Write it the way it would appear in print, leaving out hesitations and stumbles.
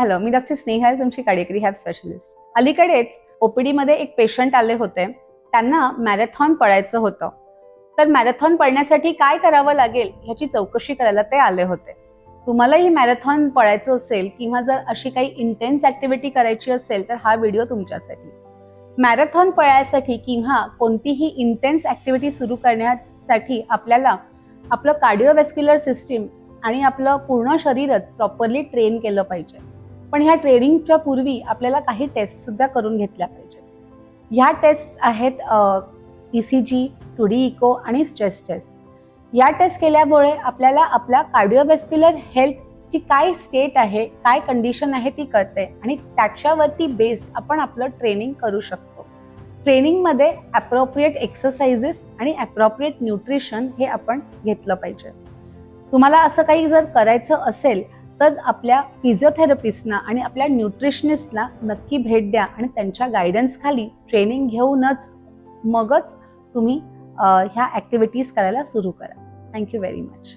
Hello, मी doctor Snehal, तुमची cardiac rehab specialist. अलीकडेच OPD मध्ये एक पेशंट आले होते. त्यांना मॅरेथॉन पळायचं होतं. तर मॅरेथॉन पळण्यासाठी काय करावं लागेल ह्याची चौकशी करायला ते आले होते. तुम्हालाही मॅरेथॉन पळायचं असेल किंवा जर अशी काही इंटेन्स ऍक्टिव्हिटी करायची असेल तर हा व्हिडिओ तुमच्यासाठी. मॅरेथॉन पळायसाठी किंवा कोणतीही इंटेन्स ऍक्टिव्हिटी सुरू करण्यासाठी आपल्याला आपलं कार्डिओव्हॅस्क्युलर सिस्टीम आणि आपलं पूर्ण शरीरच प्रॉपरली ट्रेन केलं पाहिजे. पण ह्या ट्रेनिंगच्या पूर्वी आपल्याला काही टेस्ट सुद्धा करून घेतल्या पाहिजे. ह्या टेस्ट आहेत ECG, 2D इको आणि स्ट्रेस टेस्ट. या टेस्ट केल्यामुळे आपल्याला आपल्या कार्डिओव्हॅस्क्युलर हेल्थची काय स्टेट आहे, काय कंडिशन आहे ती कळते आणि त्याच्यावरती बेस्ड आपण आपलं ट्रेनिंग करू शकतो. ट्रेनिंगमध्ये ॲप्रोप्रिएट एक्सरसाइजेस आणि ॲप्रोप्रिएट न्यूट्रिशन हे आपण घेतलं पाहिजे. तुम्हाला असं काही जर करायचं असेल तर आपल्या फिजिओथेरपिस्टना आणि आपल्या न्यूट्रिशनिस्टला नक्की भेट द्या आणि त्यांच्या गायडन्सखाली ट्रेनिंग घेऊनच मगच तुम्ही ह्या ॲक्टिव्हिटीज करायला सुरू करा. Thank you very much.